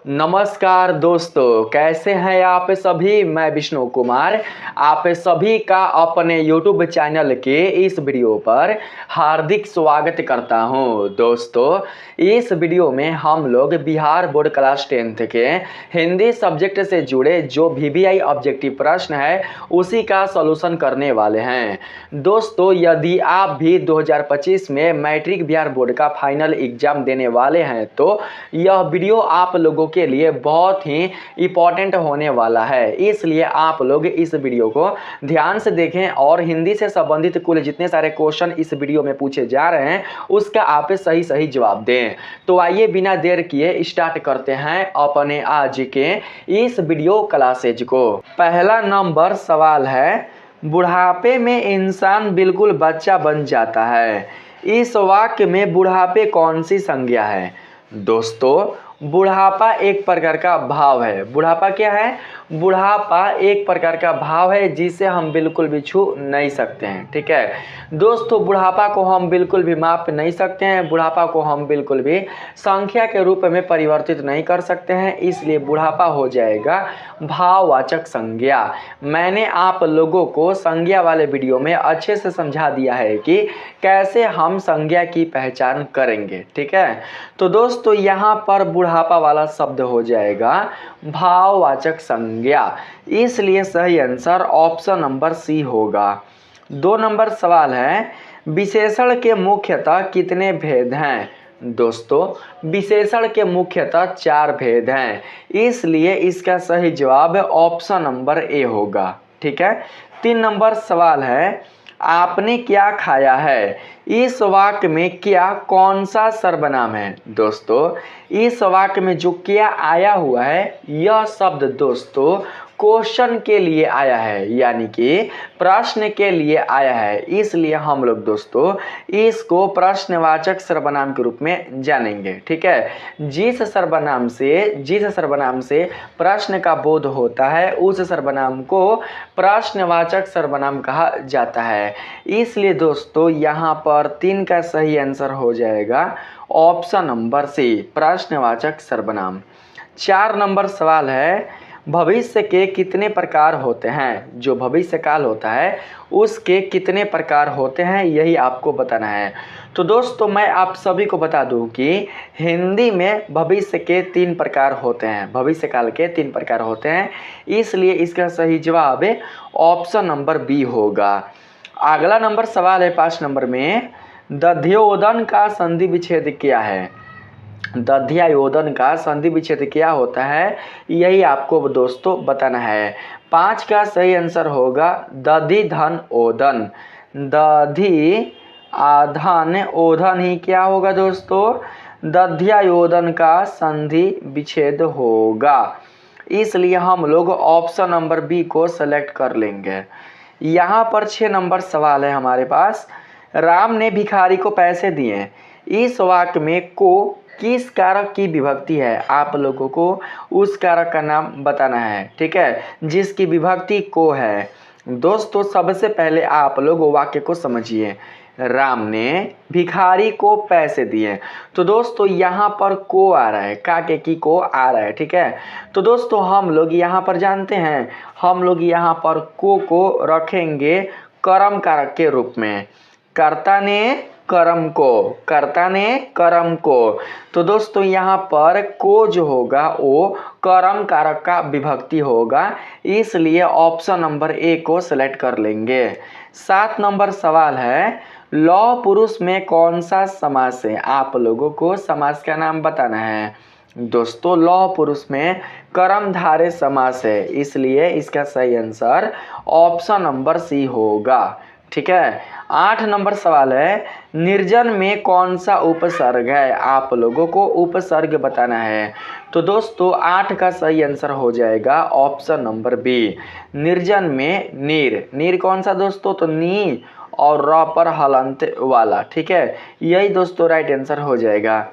नमस्कार दोस्तों, कैसे हैं आप सभी। मैं विष्णु कुमार आप सभी का अपने YouTube चैनल के इस वीडियो पर हार्दिक स्वागत करता हूं। दोस्तों, इस वीडियो में हम लोग बिहार बोर्ड क्लास 10th के हिंदी सब्जेक्ट से जुड़े जो VVI ऑब्जेक्टिव प्रश्न है उसी का सॉल्यूशन करने वाले हैं। दोस्तों, यदि आप भी 2025 में मैट्रिक बिहार बोर्ड का फाइनल एग्जाम देने वाले हैं तो यह वीडियो आप लोगों के लिए बहुत ही इम्पोर्टेंट होने वाला है, इसलिए आप लोग इस वीडियो को ध्यान से देखें और हिंदी से संबंधित कुल जितने सारे क्वेश्चन इस वीडियो में पूछे जा रहे हैं उसका आप सही जवाब दें। तो आइए बिना देर किए स्टार्ट करते हैं अपने आज के इस वीडियो क्लासेज को। पहला नंबर सवाल है, बुढ़ापे में इंसान बिल्कुल बच्चा बन जाता है। इस वाक्य में बुढ़ापे कौन सी संज्ञा है। दोस्तों, बुढ़ापा एक प्रकार का भाव है। बुढ़ापा क्या है? बुढ़ापा एक प्रकार का भाव है जिसे हम बिल्कुल भी छू नहीं सकते हैं। ठीक है दोस्तों, बुढ़ापा को हम बिल्कुल भी माप नहीं सकते हैं। बुढ़ापा को हम बिल्कुल भी संख्या के रूप में परिवर्तित नहीं कर सकते हैं, इसलिए बुढ़ापा हो जाएगा भाववाचक संज्ञा। मैंने आप लोगों को संज्ञा वाले वीडियो में अच्छे से समझा दिया है कि कैसे हम संज्ञा की पहचान करेंगे। ठीक है, तो दोस्तों यहाँ पर बुढ़ापा वाला शब्द हो जाएगा भाववाचक संज्ञा, इसलिए सही आंसर ऑप्शन नंबर सी होगा। 2 नंबर सवाल है, विशेषण के मुख्यतः कितने भेद हैं। दोस्तों, विशेषण के मुख्यतः 4 भेद हैं, इसलिए इसका सही जवाब ऑप्शन नंबर ए होगा। ठीक है, 3 नंबर सवाल है, आपने क्या खाया है। इस वाक्य में क्या कौन सा सर्वनाम है। दोस्तों, इस वाक्य में जो क्या आया हुआ है यह शब्द दोस्तों क्वेश्चन के लिए आया है, यानी कि प्रश्न के लिए आया है, इसलिए हम लोग दोस्तों इसको प्रश्नवाचक सर्वनाम के रूप में जानेंगे। ठीक है, जिस सर्वनाम से प्रश्न का बोध होता है उस सर्वनाम को प्रश्नवाचक सर्वनाम कहा जाता है, इसलिए दोस्तों यहाँ पर 3 का सही आंसर हो जाएगा ऑप्शन नंबर सी, प्रश्नवाचक सर्वनाम। 4 नंबर सवाल है, भविष्य के कितने प्रकार होते हैं। जो भविष्य काल होता है उसके कितने प्रकार होते हैं यही आपको बताना है। तो दोस्तों मैं आप सभी को बता दूं कि हिंदी में भविष्य के 3 प्रकार होते हैं, भविष्य काल के 3 प्रकार होते हैं, इसलिए इसका सही जवाब ऑप्शन नंबर बी होगा। अगला नंबर सवाल है 5 नंबर में, दध्योदन का संधि विच्छेद क्या है। दध्यायोदन का संधि विच्छेद क्या होता है यही आपको दोस्तों बताना है। 5 का सही आंसर होगा दधि धन ओदन। दधि आधन ओधन ही क्या होगा दोस्तों, दध्यायोदन का संधि विच्छेद होगा, इसलिए हम लोग ऑप्शन नंबर बी को सेलेक्ट कर लेंगे। यहाँ पर 6 नंबर सवाल है हमारे पास, राम ने भिखारी को पैसे दिए। इस वाक्य में को किस कारक की विभक्ति है, आप लोगों को उस कारक का नाम बताना है। ठीक है, जिसकी विभक्ति को है। दोस्तों सबसे पहले आप लोग वाक्य को समझिए, राम ने भिखारी को पैसे दिए, तो दोस्तों यहाँ पर को आ रहा है, काके की को आ रहा है। ठीक है, तो दोस्तों हम लोग यहाँ पर जानते हैं, हम लोग यहाँ पर को रखेंगे कर्म कारक के रूप में, कर्ता ने कर्म को, तो दोस्तों यहाँ पर को जो होगा वो कर्म कारक का विभक्ति होगा, इसलिए ऑप्शन नंबर ए को सेलेक्ट कर लेंगे। 7 नंबर सवाल है, लौह पुरुष में कौन सा समास है, आप लोगों को समास का नाम बताना है। दोस्तों लौह पुरुष में कर्मधारय समास है, इसलिए इसका सही आंसर ऑप्शन नंबर सी होगा। ठीक है, 8 नंबर सवाल है, निर्जन में कौन सा उपसर्ग है, आप लोगों को उपसर्ग बताना है। तो दोस्तों 8 का सही आंसर हो जाएगा ऑप्शन नंबर बी, निर्जन में नीर कौन सा दोस्तों, तो नी और र पर हलंत वाला। ठीक है, यही दोस्तों राइट आंसर हो जाएगा।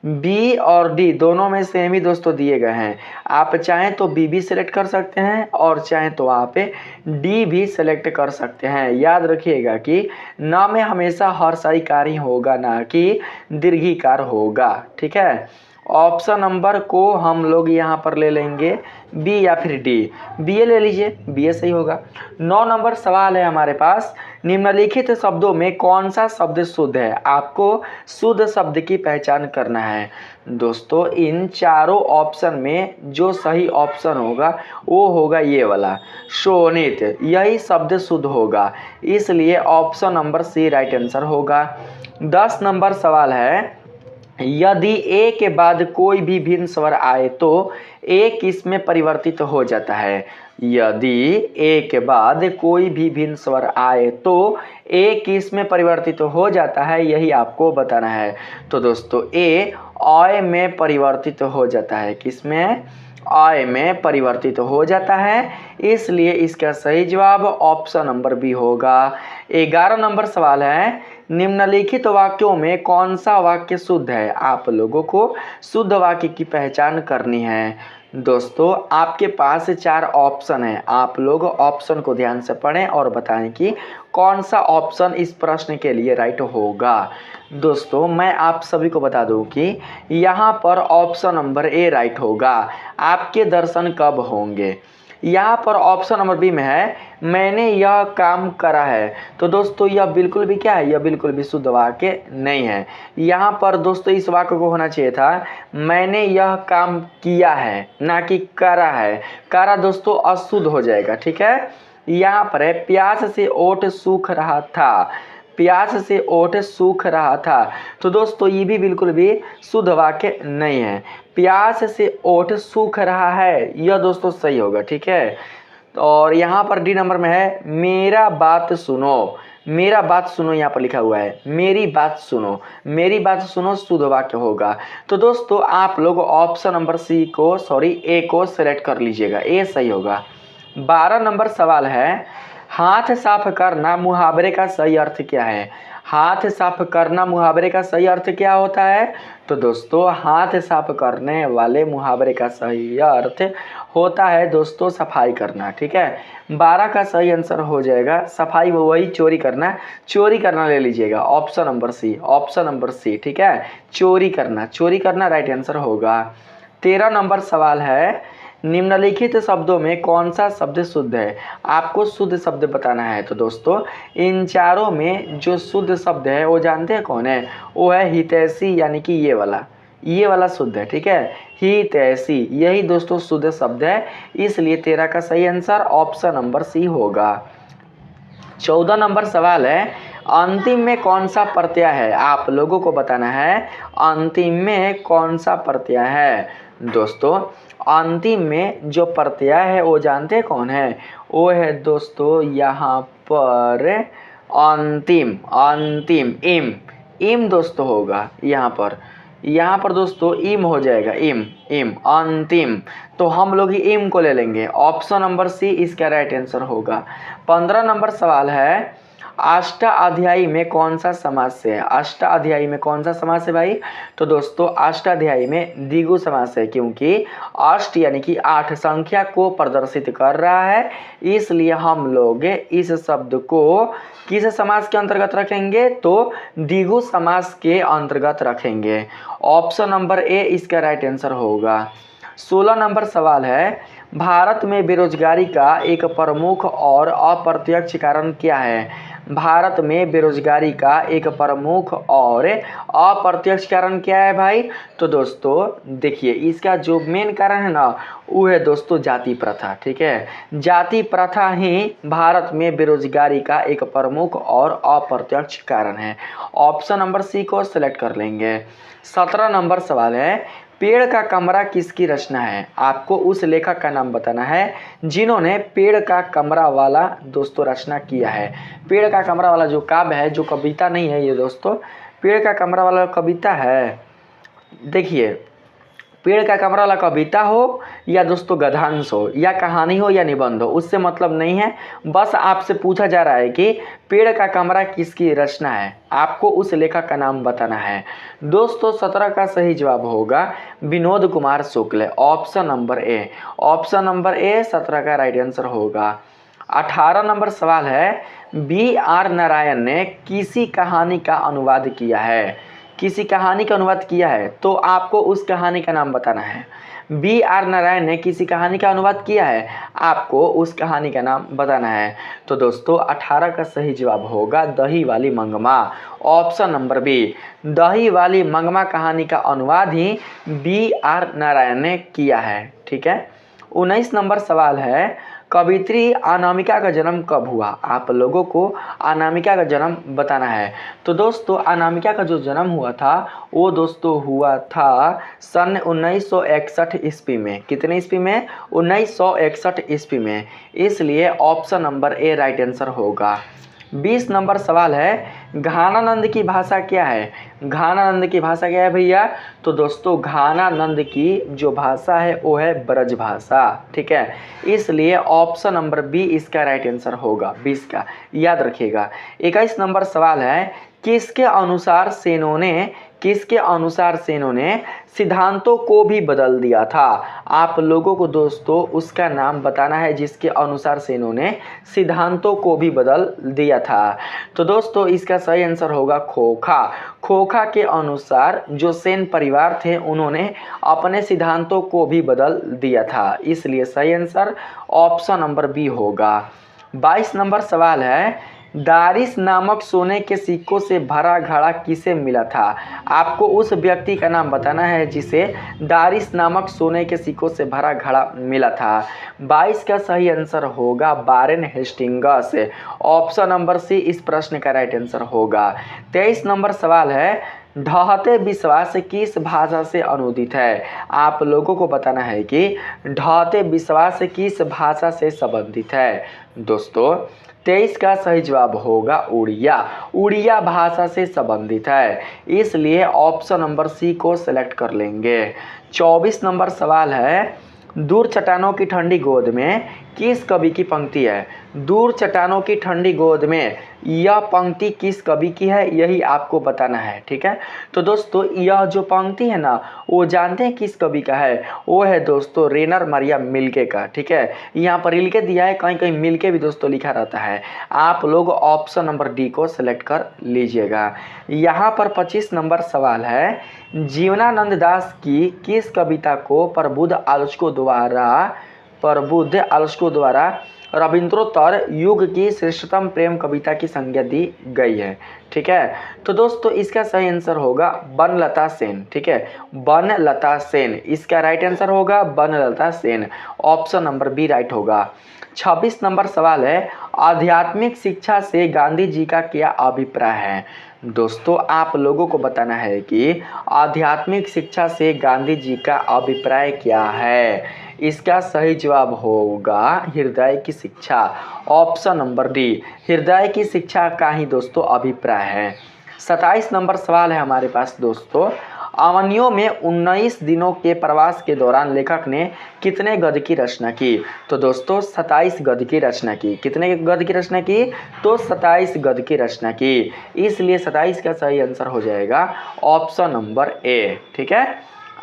बी और डी दोनों में सेम ही दोस्तों दिए गए हैं, आप चाहें तो बी भी सिलेक्ट कर सकते हैं और चाहें तो आप डी भी सिलेक्ट कर सकते हैं। याद रखिएगा कि न में हमेशा हर्षाईकार ही होगा, ना कि दीर्घिकार होगा। ठीक है, ऑप्शन नंबर को हम लोग यहाँ पर ले लेंगे बी या फिर डी। बी ए ले लीजिए, बी ए सही होगा। 9 नंबर सवाल है हमारे पास, निम्नलिखित शब्दों में कौन सा शब्द शुद्ध है? आपको शुद्ध शब्द की पहचान करना है। दोस्तों इन चारों ऑप्शन में जो सही ऑप्शन होगा वो होगा ये वाला, शोणित, यही शब्द शुद्ध होगा, इसलिए option number C right answer होगा। 10 नंबर सवाल है, यदि ए के बाद कोई भी भिन्न स्वर आए तो ए किस में परिवर्तित हो जाता है? यदि ए के बाद कोई भी भिन्न स्वर आए तो ए किस में परिवर्तित हो जाता है, यही आपको बताना है। तो दोस्तों ए अय में परिवर्तित हो जाता है, किस में? अय में परिवर्तित हो जाता है, इसलिए इसका सही जवाब ऑप्शन नंबर बी होगा। 11 नंबर सवाल है, निम्नलिखित वाक्यों में कौन सा वाक्य शुद्ध है? आप लोगों को शुद्ध वाक्य की पहचान करनी है। दोस्तों आपके पास 4 ऑप्शन हैं, आप लोग ऑप्शन को ध्यान से पढ़ें और बताएं कि कौन सा ऑप्शन इस प्रश्न के लिए राइट होगा। दोस्तों मैं आप सभी को बता दूं कि यहाँ पर ऑप्शन नंबर ए राइट होगा। आपके दर्शन कब होंगे? यहाँ पर ऑप्शन नंबर बी में है, मैंने यह काम करा है। तो दोस्तों यह बिल्कुल भी क्या है? यह बिल्कुल भी शुद्ध वाक्य नहीं है। यहाँ पर दोस्तों इस वाक्य को होना चाहिए था, मैंने यह काम किया है, ना कि करा है। करा दोस्तों अशुद्ध हो जाएगा, ठीक है। यहाँ पर है, प्यास से ओठ सूख रहा था, प्यास से ओठ सूख रहा था। तो दोस्तों ये भी बिल्कुल भी शुद्ध वाक्य नहीं है। प्यास से ओठ सूख रहा है, यह दोस्तों सही होगा, ठीक है। और यहाँ पर डी नंबर में है, मेरा बात सुनो, मेरा बात सुनो यहाँ पर लिखा हुआ है, मेरी बात सुनो, मेरी बात सुनो शुद्ध वाक्य होगा। तो दोस्तों आप लोग ऑप्शन नंबर सी को ए को सेलेक्ट कर लीजिएगा, ए सही होगा। 12 नंबर सवाल है, हाथ साफ करना मुहावरे का सही अर्थ क्या है? हाथ साफ करना मुहावरे का सही अर्थ क्या होता है? तो दोस्तों हाथ साफ करने वाले मुहावरे का सही अर्थ होता है दोस्तों सफाई करना, ठीक है। 12 का सही आंसर हो जाएगा सफाई, वही चोरी करना, चोरी करना ले लीजिएगा, option number C, option number C, ठीक है। चोरी करना, चोरी करना राइट आंसर होगा। 13 नंबर सवाल है, निम्नलिखित शब्दों में कौन सा शब्द शुद्ध है? आपको शुद्ध शब्द बताना है। तो दोस्तों इन चारों में जो शुद्ध शब्द है वो जानते हैं कौन है? वो है हितैषी, यानी कि ये वाला शुद्ध है, ठीक है। हितैषी, यही दोस्तों शुद्ध शब्द है, इसलिए 13 का सही आंसर ऑप्शन नंबर सी होगा। 14 नंबर सवाल है, अंतिम में कौन सा प्रत्यय है? आप लोगों को बताना है अंतिम में कौन सा प्रत्यय है। दोस्तों अंतिम में जो प्रत्यय है वो जानते हैं कौन है? वो है दोस्तों यहाँ पर अंतिम, अंतिम, इम, इम दोस्तों होगा यहाँ पर दोस्तों इम हो जाएगा, इम, इम, अंतिम। तो हम लोग इम को ले लेंगे, ऑप्शन नंबर सी इसका राइट आंसर होगा। 15 नंबर सवाल है, अष्टाध्यायी में कौन सा समास है? अष्टाध्यायी में कौन सा समास है भाई? तो दोस्तों अष्टाध्यायी में द्विगु समास है, क्योंकि अष्ट यानी कि 8 संख्या को प्रदर्शित कर रहा है, इसलिए हम लोग इस शब्द को किस समास के अंतर्गत रखेंगे? तो द्विगु समास के अंतर्गत रखेंगे, ऑप्शन नंबर ए इसका राइट आंसर होगा। 16 नंबर सवाल है, भारत में बेरोजगारी का एक प्रमुख और अप्रत्यक्ष कारण क्या है? भारत में बेरोजगारी का एक प्रमुख और अप्रत्यक्ष कारण क्या है भाई? तो दोस्तों देखिए इसका जो मेन कारण है ना वो है दोस्तों जाति प्रथा, ठीक है। जाति प्रथा ही भारत में बेरोजगारी का एक प्रमुख और अप्रत्यक्ष कारण है, ऑप्शन नंबर सी को सिलेक्ट कर लेंगे। 17 नंबर सवाल है, पेड़ का कमरा किसकी रचना है? आपको उस लेखक का नाम बताना है जिन्होंने पेड़ का कमरा वाला दोस्तों रचना किया है। पेड़ का कमरा वाला जो काव्य है, जो कविता नहीं है ये दोस्तों, पेड़ का कमरा वाला कविता है। देखिए पेड़ का कमरा वाला कविता हो या दोस्तों गद्यांश हो या कहानी हो या निबंध हो, उससे मतलब नहीं है, बस आपसे पूछा जा रहा है कि पेड़ का कमरा किसकी रचना है, आपको उस लेखक का नाम बताना है। दोस्तों 17 का सही जवाब होगा Vinod Kumar Shukla, option number A, option number A 17 का राइट आंसर होगा। 18 नंबर सवाल है, बी आर नारायण ने किसी कहानी का अनुवाद किया है? किसी कहानी का अनुवाद किया है तो आपको उस कहानी का नाम बताना है। बी आर नारायण ने किसी कहानी का अनुवाद किया है, आपको उस कहानी का नाम बताना है। तो दोस्तों 18 का सही जवाब होगा दही वाली मंगमा, ऑप्शन नंबर बी। दही वाली मंगमा कहानी का अनुवाद ही बी आर नारायण ने किया है। ठीक है। 19 नंबर सवाल है, कवियत्री अनामिका का जन्म कब हुआ? आप लोगों को अनामिका का जन्म बताना है। तो दोस्तों अनामिका का जो जन्म हुआ था वो दोस्तों हुआ था सन 1961 ईस्वी में। कितने ईस्वी में? 1961 ईस्वी में। इसलिए ऑप्शन नंबर ए राइट आंसर होगा। 20 नंबर सवाल है, घानानंद की भाषा क्या है? घानानंद की भाषा क्या है भैया? तो दोस्तों घानानंद की जो भाषा है वो है ब्रज भाषा। ठीक है। इसलिए ऑप्शन नंबर बी इसका राइट आंसर होगा 20 का, याद रखिएगा। 21 नंबर सवाल है, किसके अनुसार सेनों ने सिद्धांतों को भी बदल दिया था? आप लोगों को दोस्तों उसका नाम बताना है जिसके अनुसार सेनों ने सिद्धांतों को भी बदल दिया था। तो दोस्तों इसका सही आंसर होगा खोखा। खोखा के अनुसार जो सेन परिवार थे उन्होंने अपने सिद्धांतों को भी बदल दिया था। इसलिए सही आंसर ऑप्शन नंबर बी होगा। 22 नंबर सवाल है, दारिस नामक सोने के सिक्कों से भरा घड़ा किसे मिला था? आपको उस व्यक्ति का नाम बताना है जिसे दारिस नामक सोने के सिक्कों से भरा घड़ा मिला था। 22 का सही आंसर होगा Warren Hastings, option number C इस प्रश्न का राइट आंसर होगा। 23 नंबर सवाल है, ढहते विश्वास किस भाषा से अनुदित है? आप लोगों को बताना है कि ढहते विश्वास किस भाषा से संबंधित है। दोस्तों 23 का सही जवाब होगा उड़िया। उड़िया भाषा से संबंधित है, इसलिए ऑप्शन नंबर सी को सिलेक्ट कर लेंगे। 24 नंबर सवाल है, दूर चट्टानों की ठंडी गोद में किस कवि की पंक्ति है? दूर चट्टानों की ठंडी गोद में यह पंक्ति किस कवि की है, यही आपको बताना है। ठीक है। तो दोस्तों यह जो पंक्ति है ना वो जानते हैं किस कवि का है? वो है दोस्तों रेनर मरिया मिल्के का। ठीक है। यहाँ पर रिल्के दिया है, कहीं कहीं मिल्के भी दोस्तों लिखा रहता है। आप लोग ऑप्शन नंबर डी को सिलेक्ट कर लीजिएगा। यहाँ पर 25 नंबर सवाल है, जीवनानंद दास की किस कविता को प्रबुद्ध आलोचकों द्वारा रविंद्रोत्तर युग की श्रेष्ठतम प्रेम कविता की संज्ञा दी गई है? ठीक है। तो दोस्तों इसका सही आंसर होगा बनलता सेन। ठीक है। बनलता सेन इसका राइट आंसर होगा, Banalata Sen, option number B right होगा। 26 नंबर सवाल है, आध्यात्मिक शिक्षा से गांधी जी का क्या अभिप्राय है? दोस्तों आप लोगों को बताना है कि आध्यात्मिक शिक्षा से गांधी जी का अभिप्राय क्या है। इसका सही जवाब होगा हृदय की शिक्षा, ऑप्शन नंबर डी, हृदय की शिक्षा का ही दोस्तों अभिप्राय है। 27 नंबर सवाल है हमारे पास दोस्तों, अवनियों में 19 दिनों के प्रवास के दौरान लेखक ने कितने गद्य की रचना की? तो दोस्तों 27 गद्य की रचना की। कितने गद्य की रचना की? तो 27 गद्य की रचना की। इसलिए 27 का सही आंसर हो जाएगा ऑप्शन नंबर ए। ठीक है।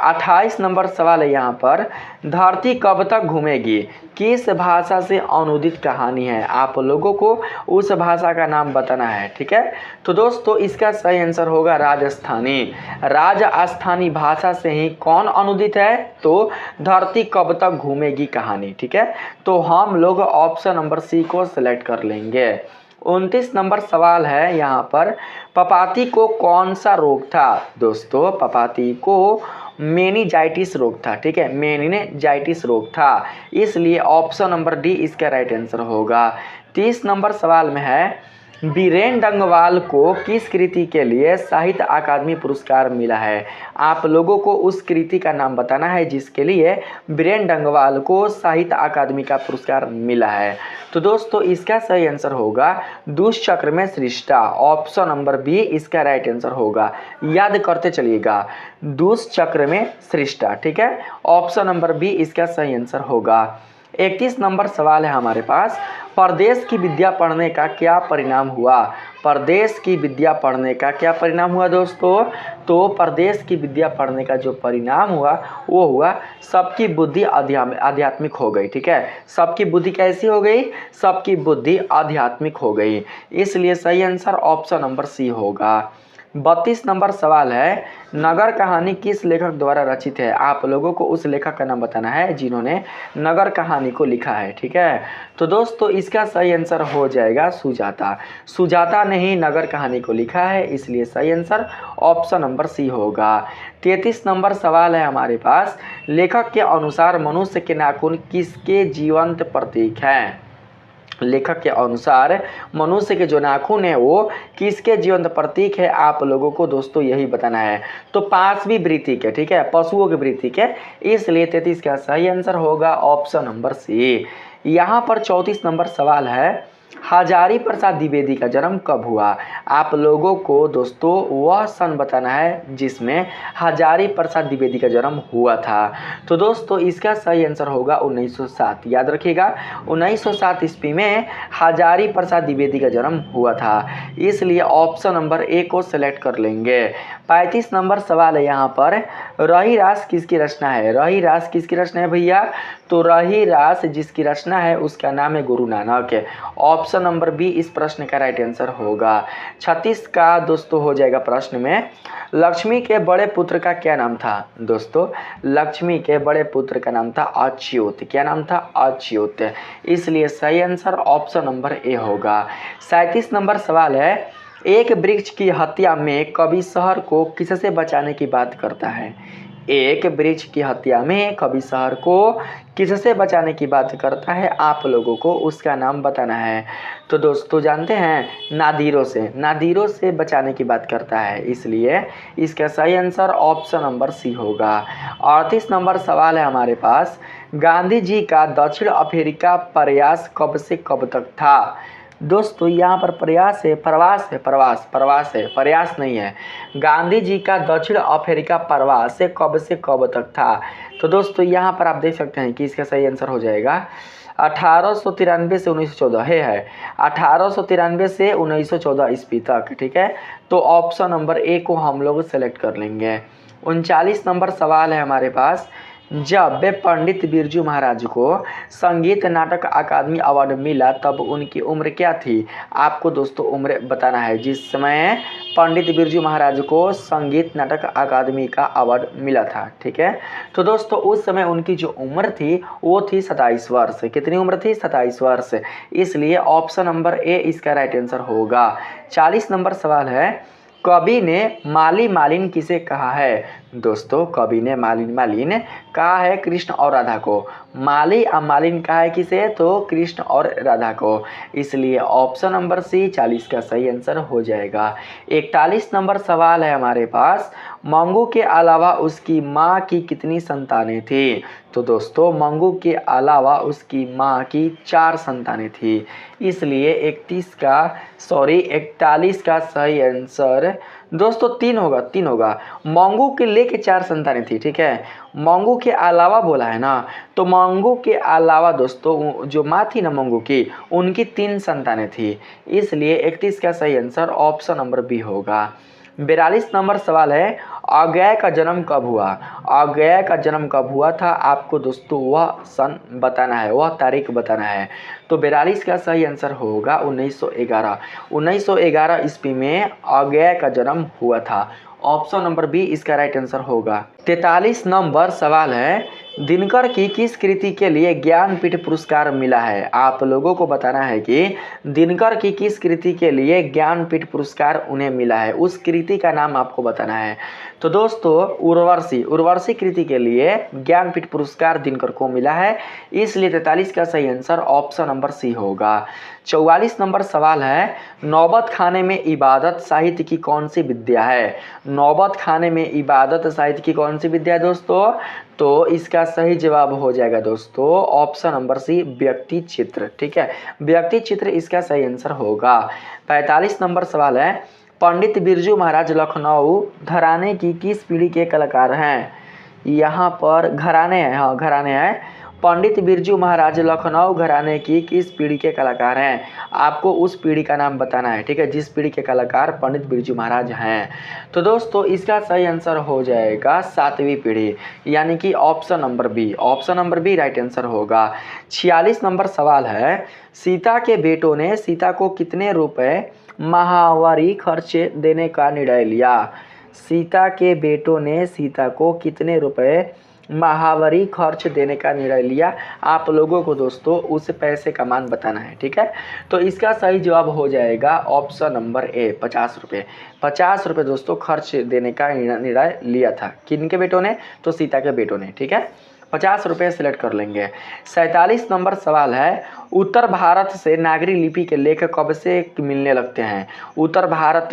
28 नंबर सवाल है यहाँ पर, धरती कब तक घूमेगी किस भाषा से अनुदित कहानी है? आप लोगों को उस भाषा का नाम बताना है। ठीक है। तो दोस्तों इसका सही आंसर होगा राजस्थानी। राजस्थानी भाषा से ही कौन अनुदित है? तो धरती कब तक घूमेगी कहानी। ठीक है। तो हम लोग ऑप्शन नंबर सी को सिलेक्ट कर लेंगे। 29 नंबर सवाल है यहाँ पर, पपाती को कौन सा रोग था? दोस्तों पपाती को मेनिंजाइटिस रोग था। ठीक है। मेनिंजाइटिस रोग था, इसलिए ऑप्शन नंबर डी इसका राइट आंसर होगा। 30 नंबर सवाल में है, बीरेन डंगवाल को किस कृति के लिए साहित्य अकादमी पुरस्कार मिला है? आप लोगों को उस कृति का नाम बताना है जिसके लिए बीरेन डंगवाल को साहित्य अकादमी का पुरस्कार मिला है। तो दोस्तों इसका सही आंसर होगा दुष्चक्र में सृष्टा, ऑप्शन नंबर बी इसका राइट आंसर होगा। याद करते चलिएगा, दुष्चक्र में सृष्टा। ठीक है। ऑप्शन नंबर बी इसका सही आंसर होगा। 31 नंबर सवाल है हमारे पास, परदेश की विद्या पढ़ने का क्या परिणाम हुआ? परदेश की विद्या पढ़ने का क्या परिणाम हुआ दोस्तों? तो परदेश की विद्या पढ़ने का जो परिणाम हुआ वो हुआ सबकी बुद्धि आध्यात्मिक हो गई। ठीक है। सबकी बुद्धि कैसी हो गई? सबकी बुद्धि आध्यात्मिक हो गई। इसलिए सही आंसर ऑप्शन नंबर सी होगा। 32 नंबर सवाल है, नगर कहानी किस लेखक द्वारा रचित है? आप लोगों को उस लेखक का नाम बताना है जिन्होंने नगर कहानी को लिखा है। ठीक है, तो दोस्तों इसका सही आंसर हो जाएगा सुजाता। सुजाता ने ही नगर कहानी को लिखा है, इसलिए सही आंसर ऑप्शन नंबर सी होगा। 33 नंबर सवाल है हमारे पास, लेखक के अनुसार मनुष्य के नाखून किसके जीवंत प्रतीक हैं? लेखक के अनुसार मनुष्य के जो नाखून है वो किसके जीवंत प्रतीक है? आप लोगों को दोस्तों यही बताना है। तो 5वीं वृत्तिक है, ठीक है, पशुओं की वृत्तिक है, इसलिए 33 का सही आंसर होगा ऑप्शन नंबर सी। यहाँ पर 34 नंबर सवाल है, हजारी प्रसाद द्विवेदी का जन्म कब हुआ? आप लोगों को दोस्तों वह सन बताना है जिसमें हजारी प्रसाद द्विवेदी का जन्म हुआ था। तो दोस्तों इसका सही आंसर होगा 1907। याद रखिएगा 1907 ईस्वी में हजारी प्रसाद द्विवेदी का जन्म हुआ था, इसलिए ऑप्शन नंबर ए को सिलेक्ट कर लेंगे। 35 नंबर सवाल है यहाँ पर, रहीरास किसकी रचना है? रहीरास किसकी रचना है भैया? तो रहीरास जिसकी रचना है उसका नाम है Guru Nanak. Option number B इस प्रश्न का राइट आंसर होगा। 36 का दोस्तों हो जाएगा प्रश्न में, लक्ष्मी के बड़े पुत्र का क्या नाम था? दोस्तों लक्ष्मी के बड़े पुत्र का नाम था अच्युत। क्या नाम था? अच्युत, इसलिए सही आंसर ऑप्शन नंबर ए होगा। 37 नंबर सवाल है, एक वृक्ष की हत्या में कवि शहर को किससे बचाने की बात करता है? एक वृक्ष की हत्या में कवि शहर को किससे बचाने की बात करता है? आप लोगों को उसका नाम बताना है। तो दोस्तों जानते हैं नादिरों से बचाने की बात करता है, इसलिए इसका सही आंसर ऑप्शन नंबर सी होगा। 38 नंबर सवाल है हमारे पास, गांधी जी का दक्षिण अफ्रीका प्रयास कब से कब तक था? दोस्तों यहाँ पर प्रयास है, प्रवास है, प्रयास नहीं है। गांधी जी का दक्षिण अफ्रीका प्रवास से कब तक था? तो दोस्तों यहाँ पर आप देख सकते हैं कि इसका सही आंसर हो जाएगा 1893 से 1914 है 1893 से 1914 ईस्वी तक। ठीक है, तो ऑप्शन नंबर ए को हम लोग सेलेक्ट कर लेंगे। 39 नंबर सवाल है हमारे पास, जब पंडित बिरजू महाराज को संगीत नाटक अकादमी अवार्ड मिला तब उनकी उम्र क्या थी? आपको दोस्तों उम्र बताना है जिस समय पंडित बिरजू महाराज को संगीत नाटक अकादमी का अवार्ड मिला था। ठीक है, तो दोस्तों उस समय उनकी जो उम्र थी वो थी 27 वर्ष। कितनी उम्र थी? 27 वर्ष, इसलिए ऑप्शन नंबर ए इसका राइट आंसर होगा। 40 नंबर सवाल है, कवि ने माली मालिन किसे कहा है? दोस्तों कवि ने मालिन कहा है कृष्ण और राधा को। माली और मालिन कहा है किसे? तो कृष्ण और राधा को, इसलिए ऑप्शन नंबर सी 40 का सही आंसर हो जाएगा। 41 नंबर सवाल है हमारे पास, मंगू के अलावा उसकी माँ की कितनी संतानें थी? तो दोस्तों मंगू के अलावा उसकी माँ की 4 संतानें थी, इसलिए 41 का सही आंसर दोस्तों 3 होगा। मंगू के लेके 4 संतानें थी। ठीक है, मंगू के अलावा बोला है ना, तो मंगू के अलावा दोस्तों जो माँ थी ना मंगू की, उनकी 3 संतानें थी, इसलिए 31 का सही आंसर ऑप्शन नंबर बी होगा। 42 नंबर सवाल है, अज्ञेय का जन्म कब हुआ? अज्ञेय का जन्म कब हुआ था? आपको दोस्तों वह सन बताना है, वह तारीख बताना है। तो 42 का सही आंसर होगा 1911 ईस्वी में अज्ञेय का जन्म हुआ था। ऑप्शन नंबर बी इसका राइट आंसर होगा। 43 नंबर सवाल है, दिनकर की किस कृति के लिए ज्ञानपीठ पुरस्कार मिला है? आप लोगों को बताना है कि दिनकर की किस कृति के लिए ज्ञानपीठ पुरस्कार उन्हें मिला है, उस कृति का नाम आपको बताना है। तो दोस्तों उर्वशी कृति के लिए ज्ञानपीठ पुरस्कार दिनकर को मिला है, इसलिए 43 का सही आंसर ऑप्शन नंबर सी होगा। 44 नंबर सवाल है, नौबत खाने में इबादत साहित्य की कौन सी विद्या है? नौबत खाने में इबादत साहित्य की कौन सी विद्या है दोस्तों? तो इसका सही जवाब हो जाएगा दोस्तों ऑप्शन नंबर सी व्यक्ति चित्र। ठीक है, व्यक्ति चित्र इसका सही आंसर होगा। 45 नंबर सवाल है, पंडित बिरजू महाराज लखनऊ घराने की किस पीढ़ी के कलाकार हैं? यहाँ पर घराने हैं, हाँ घराने हैं। पंडित बिरजू महाराज लखनऊ घराने की किस पीढ़ी के कलाकार हैं? आपको उस पीढ़ी का नाम बताना है। ठीक है, जिस पीढ़ी के कलाकार पंडित बिरजू महाराज हैं। तो दोस्तों इसका सही आंसर हो जाएगा 7वीं पीढ़ी, यानी कि option number B right answer होगा। 46 नंबर सवाल है, सीता के बेटों ने सीता को कितने रुपए माहवारी खर्च देने का निर्णय लिया? सीता के बेटों ने सीता को कितने रुपए माहवारी खर्च देने का निर्णय लिया? आप लोगों को दोस्तों उस पैसे का मान बताना है, ठीक है। तो इसका सही जवाब हो जाएगा ऑप्शन नंबर ए, 50 रुपये। 50 रुपये दोस्तों खर्च देने का निर्णय लिया था। किनके बेटों ने? तो सीता के बेटों ने, ठीक है। 50 रुपये सिलेक्ट कर लेंगे। 47 नंबर सवाल है, उत्तर भारत से नागरी लिपि के लेख कब से मिलने लगते हैं? उत्तर भारत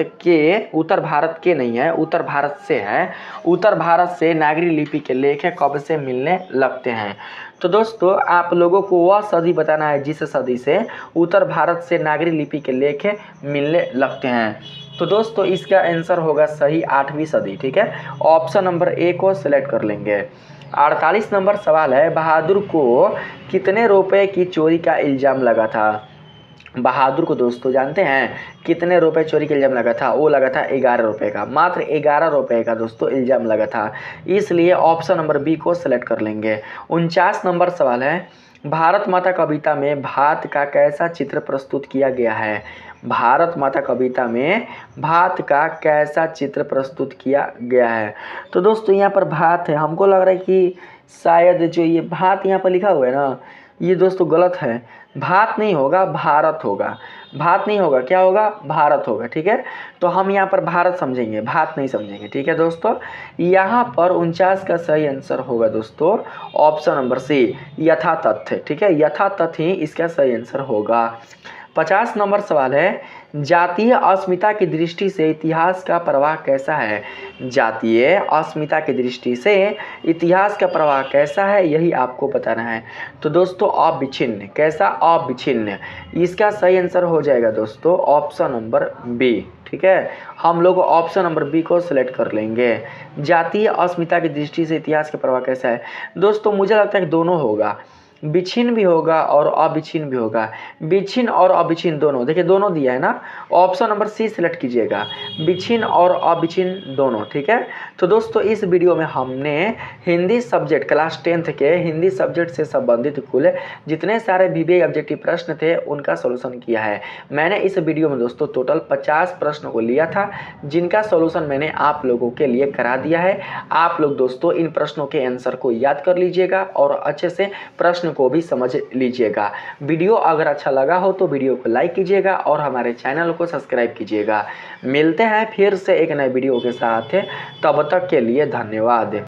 के नहीं है, उत्तर भारत से है। उत्तर भारत से नागरी लिपि के लेख कब से मिलने लगते हैं? तो दोस्तों आप लोगों को वह सदी बताना है जिस सदी से उत्तर भारत से नागरी लिपि के लेख मिलने लगते हैं। तो दोस्तों इसका आंसर होगा सही 8वीं सदी, ठीक है। ऑप्शन नंबर ए को सिलेक्ट कर लेंगे। 48 नंबर सवाल है, बहादुर को कितने रुपए की चोरी का इल्ज़ाम लगा था? बहादुर को दोस्तों जानते हैं कितने रुपए चोरी का इल्ज़ाम लगा था? वो लगा था 11 रुपये का, मात्र 11 रुपये का दोस्तों इल्ज़ाम लगा था। इसलिए ऑप्शन नंबर बी को सिलेक्ट कर लेंगे। 49 नंबर सवाल है, भारत माता कविता में भात का कैसा चित्र प्रस्तुत किया गया है? भारत माता कविता में भात का कैसा चित्र प्रस्तुत किया गया है? तो दोस्तों यहाँ पर भात है, हमको लग रहा है कि शायद जो ये भात यहाँ पर लिखा हुआ है ना, ये दोस्तों गलत है। भात नहीं होगा, भारत होगा। भात नहीं होगा, क्या होगा? भारत होगा, ठीक है। तो हम यहाँ पर भारत समझेंगे, भात नहीं समझेंगे, ठीक है दोस्तों। यहाँ पर 49 का सही आंसर होगा दोस्तों ऑप्शन नंबर सी, यथातथ्य, ठीक है। यथातथ्य ही इसका सही आंसर होगा। 50 नंबर सवाल है, जातीय अस्मिता की दृष्टि से इतिहास का प्रवाह कैसा है? जातीय अस्मिता की दृष्टि से इतिहास का प्रवाह कैसा है, यही आपको बताना है। तो दोस्तों अविच्छिन्न, कैसा? अविच्छिन्न। इसका सही आंसर हो जाएगा दोस्तों ऑप्शन नंबर बी, ठीक है। हम लोग ऑप्शन नंबर बी को सिलेक्ट कर लेंगे। जातीय अस्मिता की दृष्टि से इतिहास का प्रवाह कैसा है? दोस्तों मुझे लगता है कि दोनों होगा, विच्छिन्न भी होगा और अविच्छिन्न भी होगा। विच्छिन्न और अविच्छिन्न दोनों, देखिए दोनों दिया है ना। ऑप्शन नंबर सी सिलेक्ट कीजिएगा, विच्छिन्न और अविच्छिन्न दोनों, ठीक है। तो दोस्तों इस वीडियो में हमने हिंदी सब्जेक्ट क्लास 10th के हिंदी सब्जेक्ट से संबंधित कुल जितने सारे VBA ऑब्जेक्टिव प्रश्न थे उनका सोल्यूशन किया है। मैंने इस वीडियो में दोस्तों टोटल 50 प्रश्न को लिया था, जिनका सोल्यूशन मैंने आप लोगों के लिए करा दिया है। आप लोग दोस्तों इन प्रश्नों के आंसर को याद कर लीजिएगा और अच्छे से प्रश्न को भी समझ लीजिएगा। वीडियो अगर अच्छा लगा हो तो वीडियो को लाइक कीजिएगा और हमारे चैनल को सब्सक्राइब कीजिएगा। मिलते हैं फिर से एक नए वीडियो के साथ, तब तक के लिए धन्यवाद।